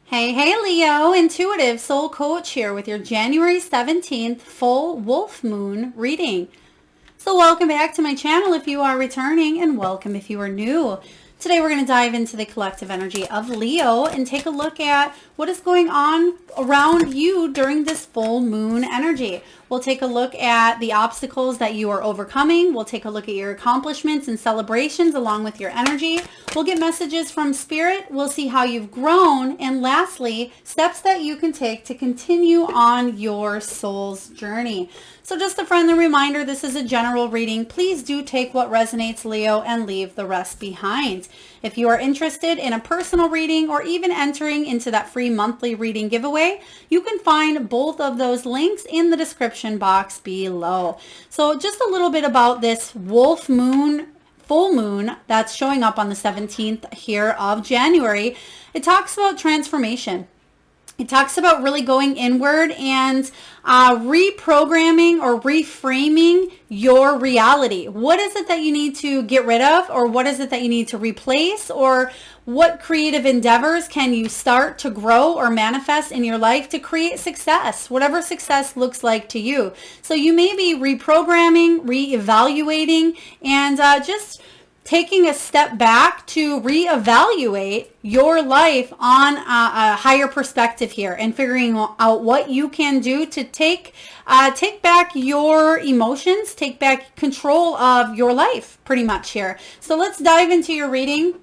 Hey, Leo, intuitive soul coach here with your January 17th full wolf moon reading. So welcome back to my channel if you are returning, and welcome if you are new. Today we're going to dive into the collective energy of Leo and take a look at what is going on around you during this full moon energy. We'll take a look at the obstacles that you are overcoming. We'll take a look at your accomplishments and celebrations along with your energy. We'll get messages from spirit. We'll see how you've grown. And lastly, steps that you can take to continue on your soul's journey. So just a friendly reminder, this is a general reading. Please do take what resonates, Leo, and leave the rest behind. If you are interested in a personal reading or even entering into that free monthly reading giveaway, you can find both of those links in the description box below. So just a little bit about this wolf moon, full moon that's showing up on the 17th here of January. It talks about transformation. It talks about really going inward and reprogramming or reframing your reality. What is it that you need to get rid of, or what is it that you need to replace, or what creative endeavors can you start to grow or manifest in your life to create success, whatever success looks like to you. So you may be reprogramming, reevaluating, and just taking a step back to reevaluate your life on a higher perspective here and figuring out what you can do to take back your emotions, take back control of your life pretty much here. So let's dive into your reading.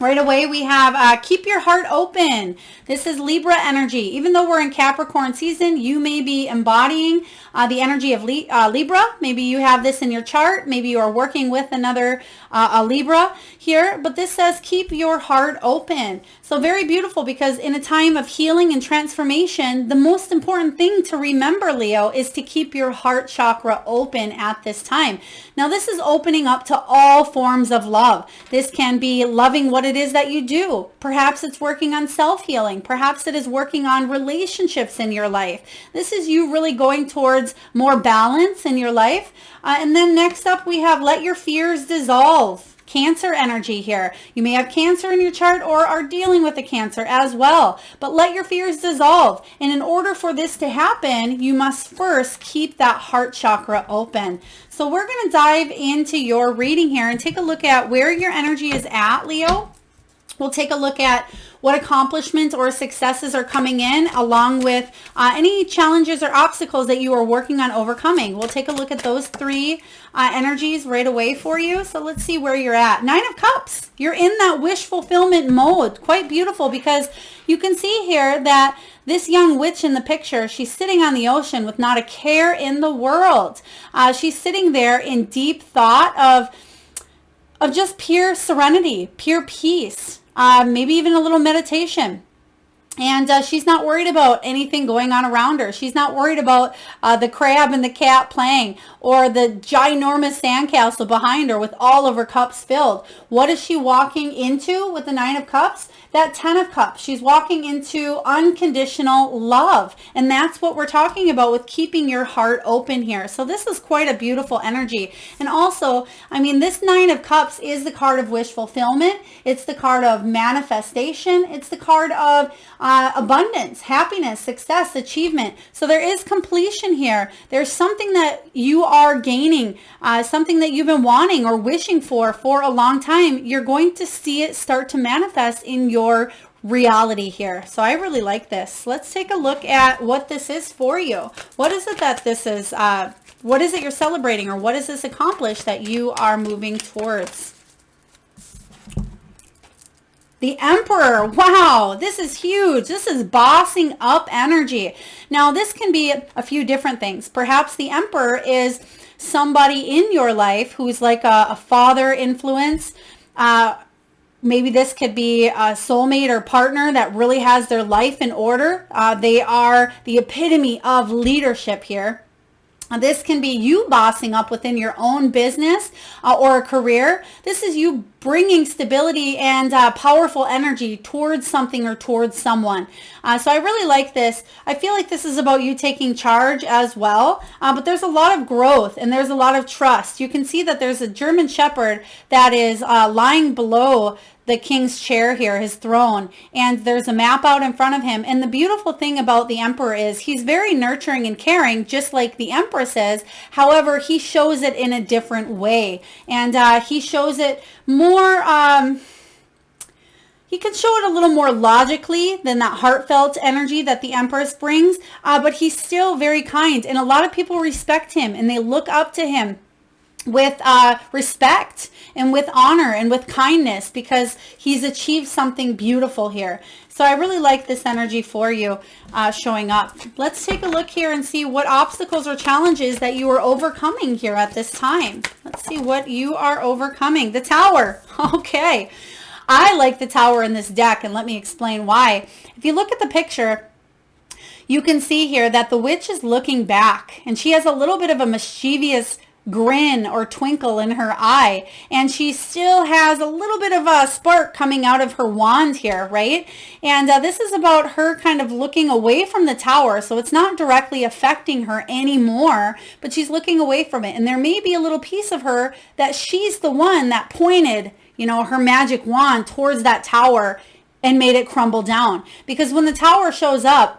Right away, we have keep your heart open. This is Libra energy. Even though we're in Capricorn season, you may be embodying the energy of Libra. Maybe you have this in your chart. Maybe you are working with another a Libra here. But this says keep your heart open. So very beautiful, because in a time of healing and transformation, the most important thing to remember, Leo, is to keep your heart chakra open at this time. Now, this is opening up to all forms of love. This can be loving what it is that you do. Perhaps it's working on self-healing. Perhaps it is working on relationships in your life. This is you really going towards more balance in your life. And then next up, we have let your fears dissolve. Cancer energy here. You may have Cancer in your chart or are dealing with a Cancer as well, but let your fears dissolve. And in order for this to happen, you must first keep that heart chakra open. So we're going to dive into your reading here and take a look at where your energy is at, Leo. We'll take a look at what accomplishments or successes are coming in, along with any challenges or obstacles that you are working on overcoming. We'll take a look at those three energies right away for you. So let's see where you're at. 9 of Cups. You're in that wish fulfillment mode. Quite beautiful, because you can see here that this young witch in the picture, she's sitting on the ocean with not a care in the world. She's sitting there in deep thought of just pure serenity, pure peace. Maybe even a little meditation. And she's not worried about anything going on around her. She's not worried about the crab and the cat playing, or the ginormous sandcastle behind her with all of her cups filled. What is she walking into with the 9 of Cups? That 10 of Cups. She's walking into unconditional love. And that's what we're talking about with keeping your heart open here. So this is quite a beautiful energy. And also, I mean, this 9 of Cups is the card of wish fulfillment. It's the card of manifestation. It's the card of abundance, happiness, success, achievement. So there is completion here. There's something that you are gaining, something that you've been wanting or wishing for a long time. You're going to see it start to manifest in your reality here. So I really like this. Let's take a look at what this is for you. What is it that this is? What is it you're celebrating, or what is this accomplished that you are moving towards? The Emperor. Wow, this is huge. This is bossing up energy. Now, this can be a few different things. Perhaps the Emperor is somebody in your life who's like a father influence. Maybe this could be a soulmate or partner that really has their life in order. They are the epitome of leadership here. This can be you bossing up within your own business or a career. This is you bringing stability and powerful energy towards something or towards someone. So I really like this. I feel like this is about you taking charge as well, but there's a lot of growth and there's a lot of trust. You can see that there's a German Shepherd that is lying below the king's chair here, his throne, and there's a map out in front of him. And the beautiful thing about the emperor is he's very nurturing and caring, just like the empress is. However, he shows it in a different way, and he shows it more he could show it a little more logically than that heartfelt energy that the Empress brings, but he's still very kind, and a lot of people respect him and they look up to him with respect and with honor and with kindness, because he's achieved something beautiful here. So I really like this energy for you showing up. Let's take a look here and see what obstacles or challenges that you are overcoming here at this time. Let's see what you are overcoming. The Tower. Okay. I like the Tower in this deck, and let me explain why. If you look at the picture, you can see here that the witch is looking back, and she has a little bit of a mischievous grin or twinkle in her eye, and she still has a little bit of a spark coming out of her wand here, right? And this is about her kind of looking away from the tower, so it's not directly affecting her anymore, but she's looking away from it. And there may be a little piece of her that she's the one that pointed, you know, her magic wand towards that tower and made it crumble down. Because when the tower shows up,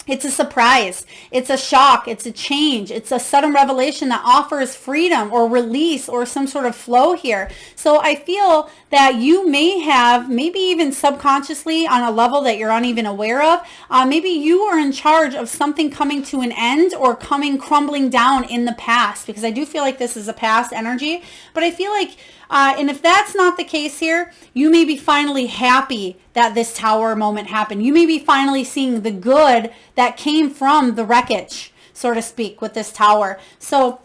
it's a surprise, it's a shock, it's a change, it's a sudden revelation that offers freedom or release or some sort of flow here. So I feel that you may have, maybe even subconsciously on a level that you're uneven aware of, maybe you are in charge of something coming to an end or coming crumbling down in the past, because I do feel like this is a past energy. But I feel like and if that's not the case here, you may be finally happy that this tower moment happened. You may be finally seeing the good that came from the wreckage, so to speak, with this tower. So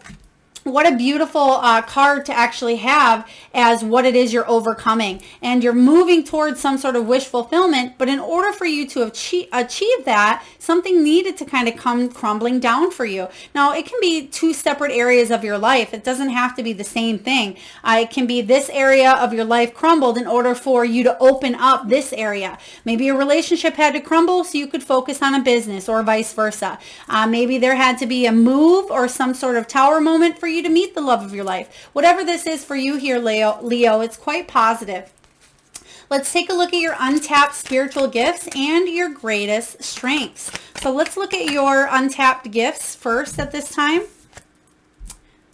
what a beautiful card to actually have as what it is you're overcoming. And you're moving towards some sort of wish fulfillment, but in order for you to achieve that, something needed to kind of come crumbling down for you. Now, it can be two separate areas of your life. It doesn't have to be the same thing. It can be this area of your life crumbled in order for you to open up this area. Maybe a relationship had to crumble so you could focus on a business, or vice versa. Maybe there had to be a move or some sort of tower moment for you to meet the love of your life. Whatever this is for you here, Leo, it's quite positive. Let's take a look at your untapped spiritual gifts and your greatest strengths. So let's look at your untapped gifts first at this time.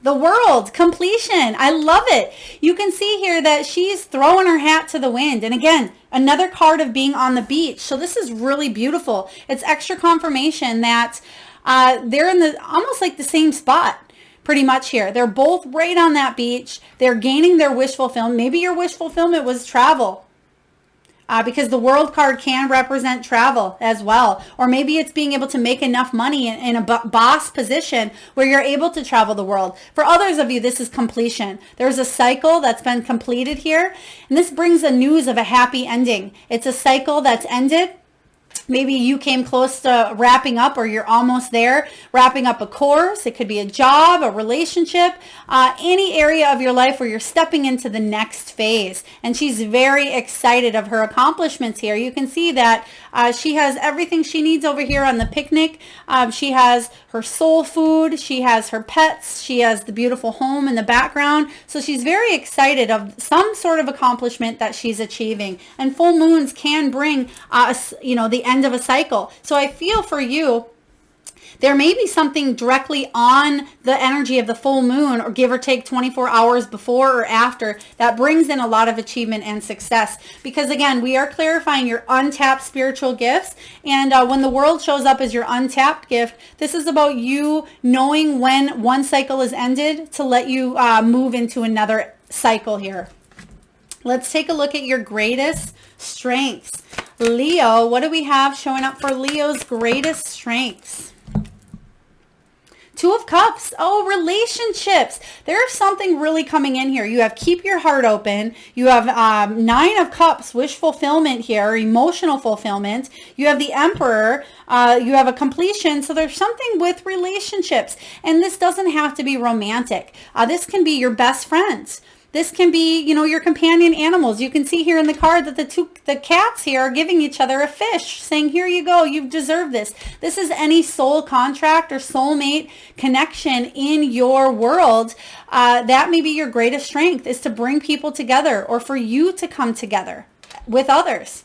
The World, completion. I love it. You can see here that she's throwing her hat to the wind. And again, another card of being on the beach. So this is really beautiful. It's extra confirmation that they're in the almost like the same spot. Pretty much here. They're both right on that beach. They're gaining their wish fulfillment. Maybe your wish fulfillment was travel. Because the World card can represent travel as well. Or maybe it's being able to make enough money in a boss position where you're able to travel the world. For others of you, this is completion. There's a cycle that's been completed here. And this brings the news of a happy ending. It's a cycle that's ended. Maybe you came close to wrapping up, or you're almost there, wrapping up a course. It could be a job, a relationship, any area of your life where you're stepping into the next phase. And she's very excited of her accomplishments here. You can see that she has everything she needs over here on the picnic. She has her soul food. She has her pets. She has the beautiful home in the background. So she's very excited of some sort of accomplishment that she's achieving. And full moons can bring, the end of a cycle. So I feel for you, there may be something directly on the energy of the full moon, or give or take 24 hours before or after, that brings in a lot of achievement and success. Because again, we are clarifying your untapped spiritual gifts. And when the World shows up as your untapped gift, this is about you knowing when one cycle is ended to let you move into another cycle here. Let's take a look at your greatest strengths. Leo, what do we have showing up for Leo's greatest strengths? Two of Cups. Oh, relationships. There's something really coming in here. You have keep your heart open. You have Nine of Cups, wish fulfillment here, emotional fulfillment. You have the Emperor. You have a completion. So there's something with relationships. And this doesn't have to be romantic. This can be your best friends. This can be, you know, your companion animals. You can see here in the card that the cats here are giving each other a fish, saying, here you go, you've deserved this. This is any soul contract or soulmate connection in your world. That may be your greatest strength, is to bring people together, or for you to come together with others.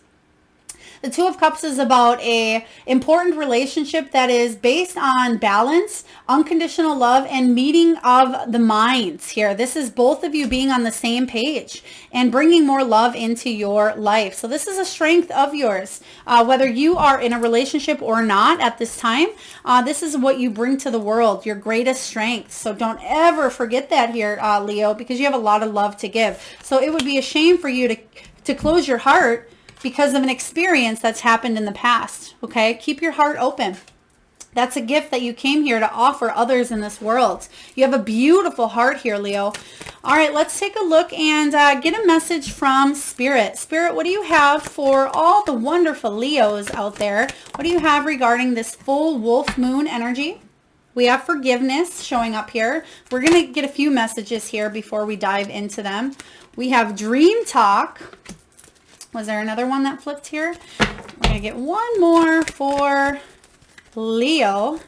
The Two of Cups is about a important relationship that is based on balance, unconditional love, and meeting of the minds here. This is both of you being on the same page and bringing more love into your life. So this is a strength of yours. Whether you are in a relationship or not at this time, this is what you bring to the world, your greatest strength. So don't ever forget that here, Leo, because you have a lot of love to give. So it would be a shame for you to close your heart because of an experience that's happened in the past, okay? Keep your heart open. That's a gift that you came here to offer others in this world. You have a beautiful heart here, Leo. All right, let's take a look and get a message from Spirit. Spirit, what do you have for all the wonderful Leos out there? What do you have regarding this full wolf moon energy? We have forgiveness showing up here. We're going to get a few messages here before we dive into them. We have dream talk. Was there another one that flipped here? We're going to get one more for Leo.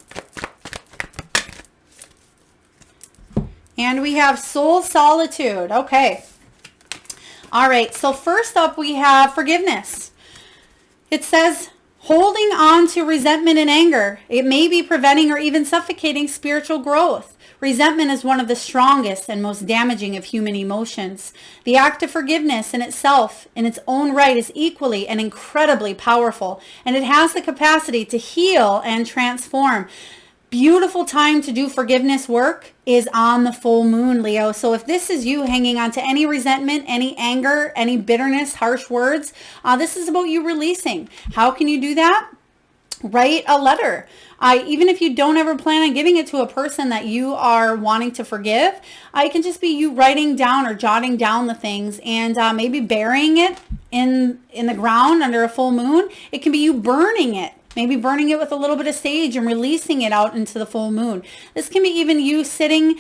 And we have soul solitude. Okay. All right. So first up, we have forgiveness. It says, holding on to resentment and anger. It may be preventing or even suffocating spiritual growth. Resentment is one of the strongest and most damaging of human emotions. The act of forgiveness in itself, in its own right, is equally and incredibly powerful, and it has the capacity to heal and transform. Beautiful time to do forgiveness work is on the full moon, Leo. So if this is you hanging on to any resentment, any anger, any bitterness, harsh words, this is about you releasing. How can you do that? Write a letter. Even if you don't ever plan on giving it to a person that you are wanting to forgive, it can just be you writing down or jotting down the things and maybe burying it in the ground under a full moon. It can be you burning it. Maybe burning it with a little bit of sage and releasing it out into the full moon. This can be even you sitting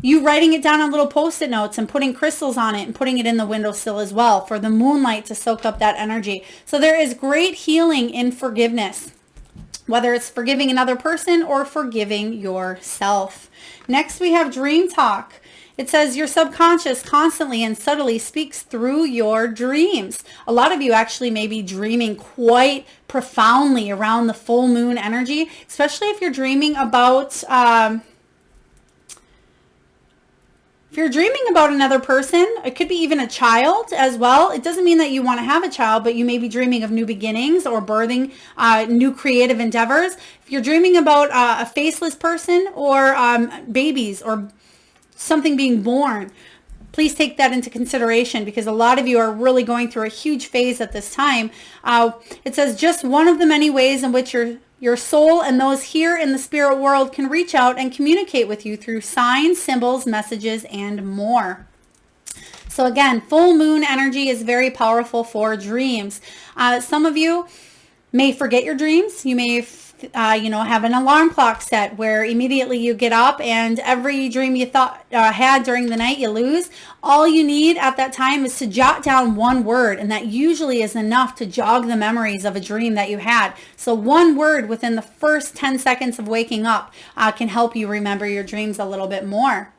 you writing it down on little post-it notes and putting crystals on it and putting it in the windowsill as well for the moonlight to soak up that energy. So there is great healing in forgiveness, whether it's forgiving another person or forgiving yourself. Next, we have dream talk. It says your subconscious constantly and subtly speaks through your dreams. A lot of you actually may be dreaming quite profoundly around the full moon energy, especially if you're dreaming about another person. It could be even a child as well. It doesn't mean that you want to have a child, but you may be dreaming of new beginnings or birthing new creative endeavors. If you're dreaming about a faceless person or babies or something being born, please take that into consideration because a lot of you are really going through a huge phase at this time. It says just one of the many ways in which your soul and those here in the spirit world can reach out and communicate with you through signs, symbols, messages, and more. So again, full moon energy is very powerful for dreams. Some of you may forget your dreams. You may have an alarm clock set where immediately you get up and every dream you thought had during the night you lose. All you need at that time is to jot down one word, and that usually is enough to jog the memories of a dream that you had. So one word within the first 10 seconds of waking up can help you remember your dreams a little bit more.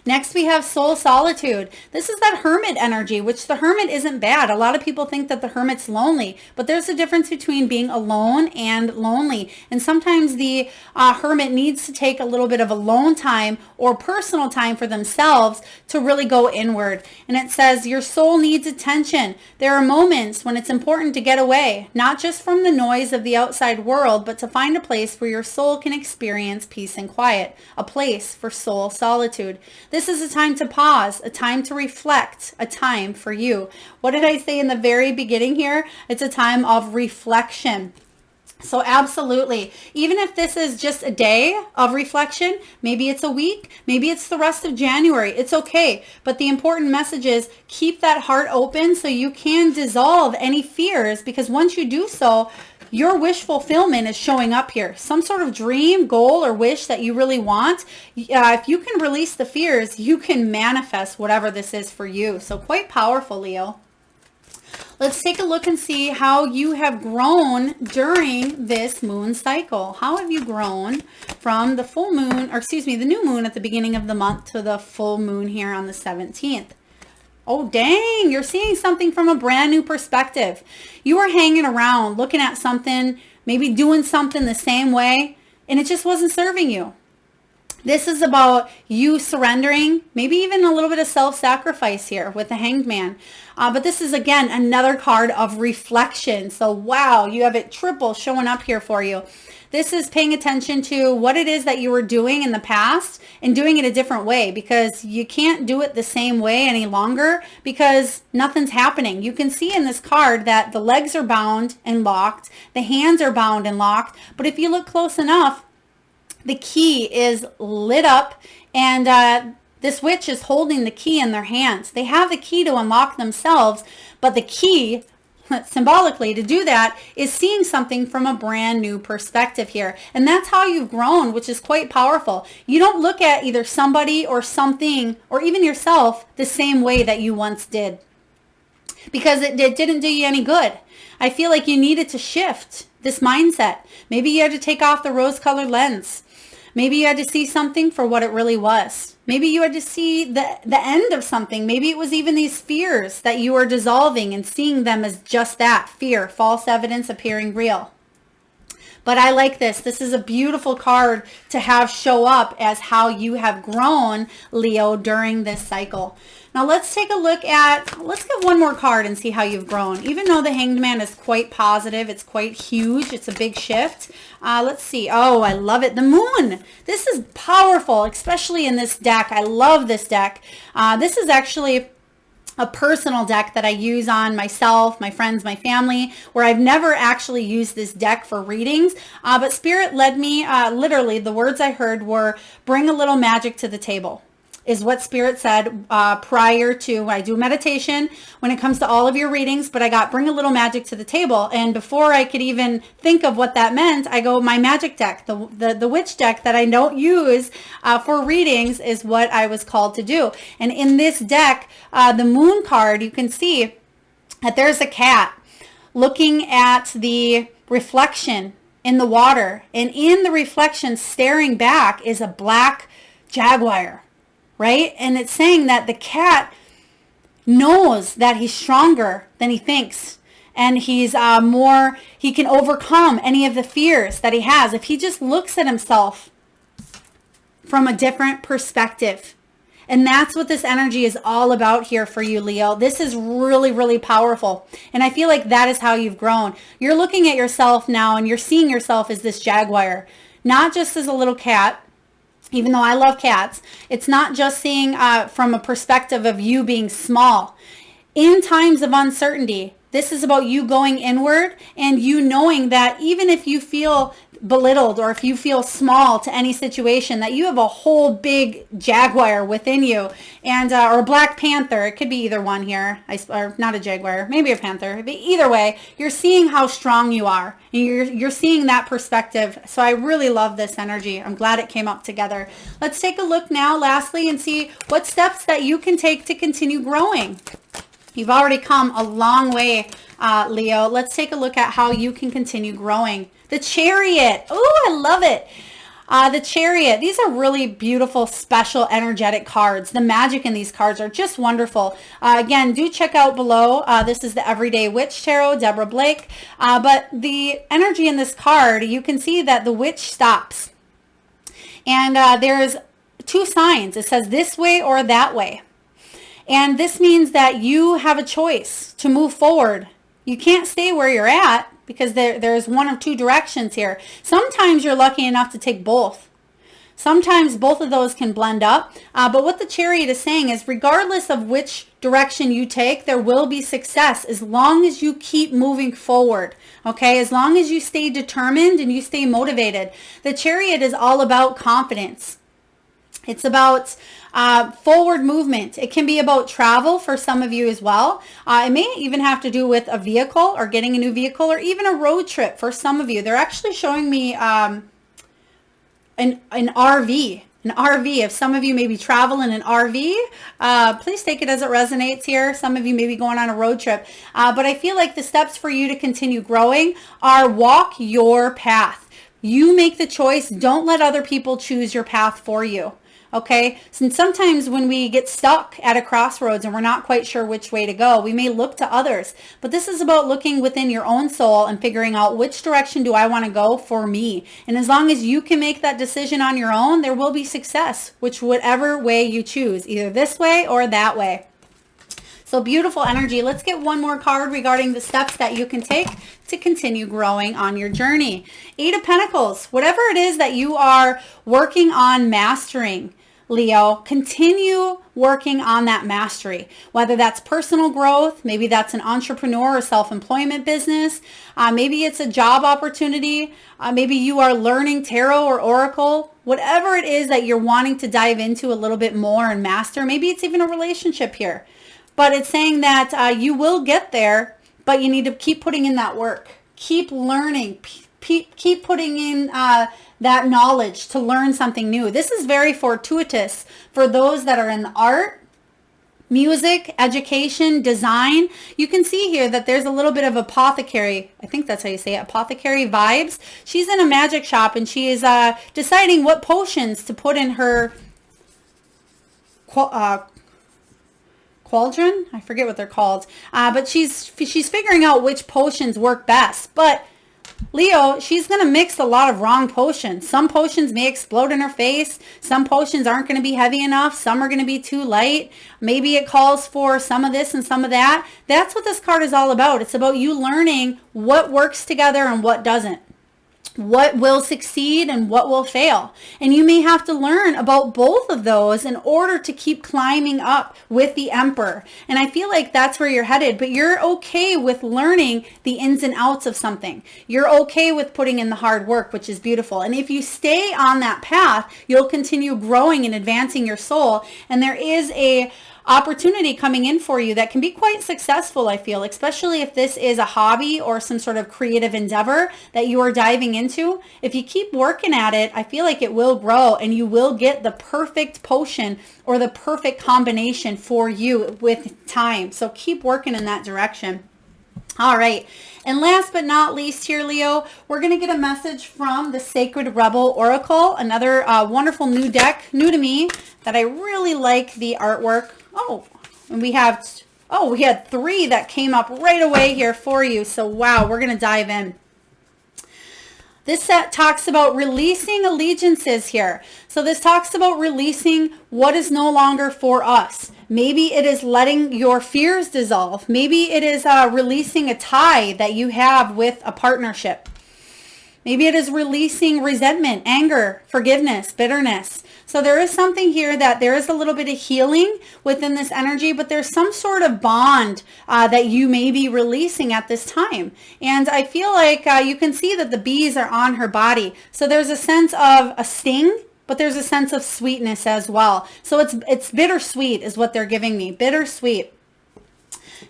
Next, we have soul solitude. This is that hermit energy, which the hermit isn't bad. A lot of people think that the hermit's lonely, but there's a difference between being alone and lonely. And sometimes the hermit needs to take a little bit of alone time or personal time for themselves to really go inward. And it says your soul needs attention. There are moments when it's important to get away, not just from the noise of the outside world, but to find a place where your soul can experience peace and quiet, a place for soul solitude. This is a time to pause, a time to reflect, a time for you. What did I say in the very beginning here? It's a time of reflection. So absolutely, even if this is just a day of reflection, maybe it's a week, maybe it's the rest of January, it's okay. But the important message is keep that heart open so you can dissolve any fears, because once you do so, your wish fulfillment is showing up here. Some sort of dream, goal, or wish that you really want. If you can release the fears, you can manifest whatever this is for you. So quite powerful, Leo. Let's take a look and see how you have grown during this moon cycle. How have you grown from the full moon, or excuse me, the new moon at the beginning of the month to the full moon here on the 17th? Oh, dang, you're seeing something from a brand new perspective. You were hanging around, looking at something, maybe doing something the same way, and it just wasn't serving you. This is about you surrendering, maybe even a little bit of self-sacrifice here with the Hanged Man. But this is, again, another card of reflection. So, wow, you have it triple showing up here for you. This is paying attention to what it is that you were doing in the past and doing it a different way, because you can't do it the same way any longer because nothing's happening. You can see in this card that the legs are bound and locked, the hands are bound and locked, but if you look close enough, the key is lit up, and this witch is holding the key in their hands. They have the key to unlock themselves, but the key, symbolically, to do that is seeing something from a brand new perspective here. And that's how you've grown, which is quite powerful. You don't look at either somebody or something or even yourself the same way that you once did, because it didn't do you any good. I feel like you needed to shift this mindset. Maybe you had to take off the rose-colored lens. Maybe you had to see something for what it really was. Maybe you had to see the end of something. Maybe it was even these fears that you were dissolving and seeing them as just that, fear, false evidence appearing real. But I like this. This is a beautiful card to have show up as how you have grown, Leo, during this cycle. Now let's take a look at, let's get one more card and see how you've grown. Even though the Hanged Man is quite positive, it's quite huge, it's a big shift. Let's see. Oh, I love it. The Moon. This is powerful, especially in this deck. I love this deck. This is actually a personal deck that I use on myself, my friends, my family, where I've never actually used this deck for readings. But Spirit led me, literally, the words I heard were, bring a little magic to the table, is what Spirit said prior to, I do meditation when it comes to all of your readings, but I got bring a little magic to the table. And before I could even think of what that meant, I go, my magic deck, the witch deck that I don't use for readings is what I was called to do. And in this deck, the Moon card, you can see that there's a cat looking at the reflection in the water. And in the reflection staring back is a black jaguar. Right? And it's saying that the cat knows that he's stronger than he thinks. And he's he can overcome any of the fears that he has if he just looks at himself from a different perspective. And that's what this energy is all about here for you, Leo. This is really, really powerful. And I feel like that is how you've grown. You're looking at yourself now and you're seeing yourself as this jaguar, not just as a little cat. Even though I love cats, it's not just seeing from a perspective of you being small. In times of uncertainty, this is about you going inward and you knowing that even if you feel belittled or if you feel small to any situation, that you have a whole big jaguar within you, and or Black Panther. It could be either one here, or not a jaguar, maybe a panther. But either way, you're seeing how strong you are, and you're seeing that perspective. So I really love this energy. I'm glad it came up together. Let's take a look now, lastly, and see what steps that you can take to continue growing. You've already come a long way, Leo. Let's take a look at how you can continue growing. The Chariot. Oh, I love it. The Chariot. These are really beautiful, special, energetic cards. The magic in these cards are just wonderful. Again, do check out below. This is the Everyday Witch Tarot, Deborah Blake. But the energy in this card, you can see that the witch stops. And there's two signs. It says this way or that way. And this means that you have a choice to move forward. You can't stay where you're at because there's one of two directions here. Sometimes you're lucky enough to take both. Sometimes both of those can blend up. But what the Chariot is saying is regardless of which direction you take, there will be success as long as you keep moving forward. Okay, as long as you stay determined and you stay motivated. The Chariot is all about confidence. It's about forward movement. It can be about travel for some of you as well. It may even have to do with a vehicle or getting a new vehicle, or even a road trip for some of you. They're actually showing me an RV. An RV. If some of you maybe travel in an RV, please take it as it resonates here. Some of you may be going on a road trip. But I feel like the steps for you to continue growing are walk your path. You make the choice. Don't let other people choose your path for you. Okay. So sometimes when we get stuck at a crossroads and we're not quite sure which way to go, we may look to others, but this is about looking within your own soul and figuring out which direction do I want to go for me. And as long as you can make that decision on your own, there will be success, whatever way you choose, either this way or that way. So beautiful energy. Let's get one more card regarding the steps that you can take to continue growing on your journey. 8 of Pentacles, whatever it is that you are working on mastering, Leo, continue working on that mastery, whether that's personal growth, maybe that's an entrepreneur or self-employment business, maybe it's a job opportunity, maybe you are learning tarot or oracle, whatever it is that you're wanting to dive into a little bit more and master. Maybe it's even a relationship here, but it's saying that you will get there, but you need to keep putting in that work, keep learning, keep putting in that knowledge to learn something new. This is very fortuitous for those that are in the art, music, education, design. You can see here that there's a little bit of apothecary. I think that's how you say it, apothecary vibes. She's in a magic shop and she is deciding what potions to put in her cauldron. I forget what they're called. But she's figuring out which potions work best. But Leo, she's going to mix a lot of wrong potions. Some potions may explode in her face. Some potions aren't going to be heavy enough. Some are going to be too light. Maybe it calls for some of this and some of that. That's what this card is all about. It's about you learning what works together and what doesn't. What will succeed and what will fail. And you may have to learn about both of those in order to keep climbing up with the Emperor. And I feel like that's where you're headed, but you're okay with learning the ins and outs of something. You're okay with putting in the hard work, which is beautiful. And if you stay on that path, you'll continue growing and advancing your soul. And there is a opportunity coming in for you that can be quite successful, I feel, especially if this is a hobby or some sort of creative endeavor that you are diving into. If you keep working at it, I feel like it will grow and you will get the perfect potion or the perfect combination for you with time. So keep working in that direction. All right. And last but not least here, Leo, we're going to get a message from the Sacred Rebel Oracle, another wonderful new deck, new to me, that I really like the artwork. Oh, and we had 3 that came up right away here for you. So, wow, we're going to dive in. This set talks about releasing allegiances here. So this talks about releasing what is no longer for us. Maybe it is letting your fears dissolve. Maybe it is releasing a tie that you have with a partnership. Maybe it is releasing resentment, anger, forgiveness, bitterness. So there is something here that there is a little bit of healing within this energy, but there's some sort of bond that you may be releasing at this time. And I feel like you can see that the bees are on her body. So there's a sense of a sting, but there's a sense of sweetness as well. So it's bittersweet is what they're giving me, bittersweet.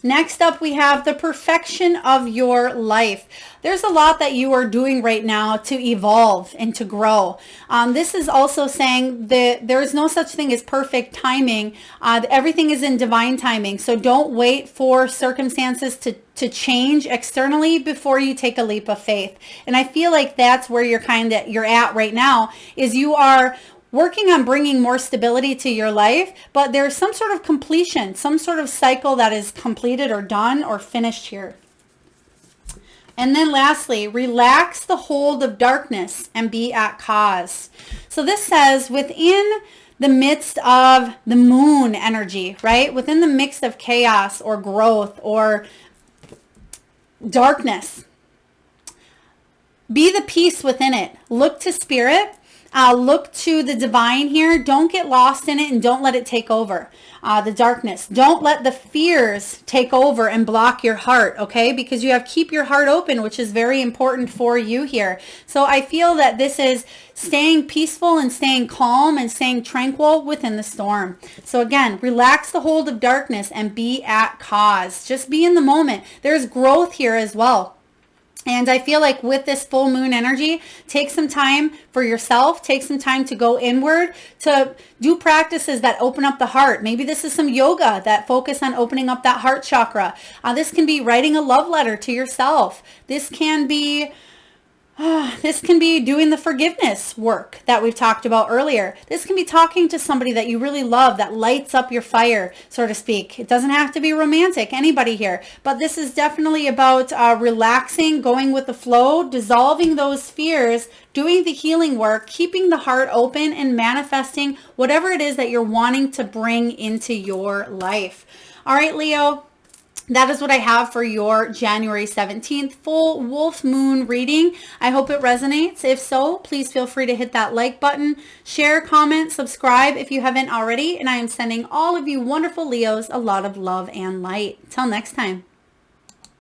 Next up, we have the perfection of your life. There's a lot that you are doing right now to evolve and to grow. This is also saying that there is no such thing as perfect timing. Everything is in divine timing. So don't wait for circumstances to change externally before you take a leap of faith. And I feel like that's where you're at right now, is you are working on bringing more stability to your life, but there's some sort of completion, some sort of cycle that is completed or done or finished here. And then lastly, relax the hold of darkness and be at cause. So this says within the midst of the moon energy, right? Within the mix of chaos or growth or darkness, be the peace within it. Look to spirit Look to the divine here. Don't get lost in it and don't let it take over. The darkness. Don't let the fears take over and block your heart, okay? Because you have keep your heart open, which is very important for you here. So I feel that this is staying peaceful and staying calm and staying tranquil within the storm. So again, relax the hold of darkness and be at cause. Just be in the moment. There's growth here as well. And I feel like with this full moon energy, take some time for yourself, take some time to go inward, to do practices that open up the heart. Maybe this is some yoga that focus on opening up that heart chakra. This can be writing a love letter to yourself. This can be doing the forgiveness work that we've talked about earlier. This can be talking to somebody that you really love, that lights up your fire, so to speak. It doesn't have to be romantic, anybody here. But this is definitely about relaxing, going with the flow, dissolving those fears, doing the healing work, keeping the heart open, and manifesting whatever it is that you're wanting to bring into your life. All right, Leo. That is what I have for your January 17th full wolf moon reading. I hope it resonates. If so, please feel free to hit that like button, share, comment, subscribe if you haven't already. And I am sending all of you wonderful Leos a lot of love and light. Till next time.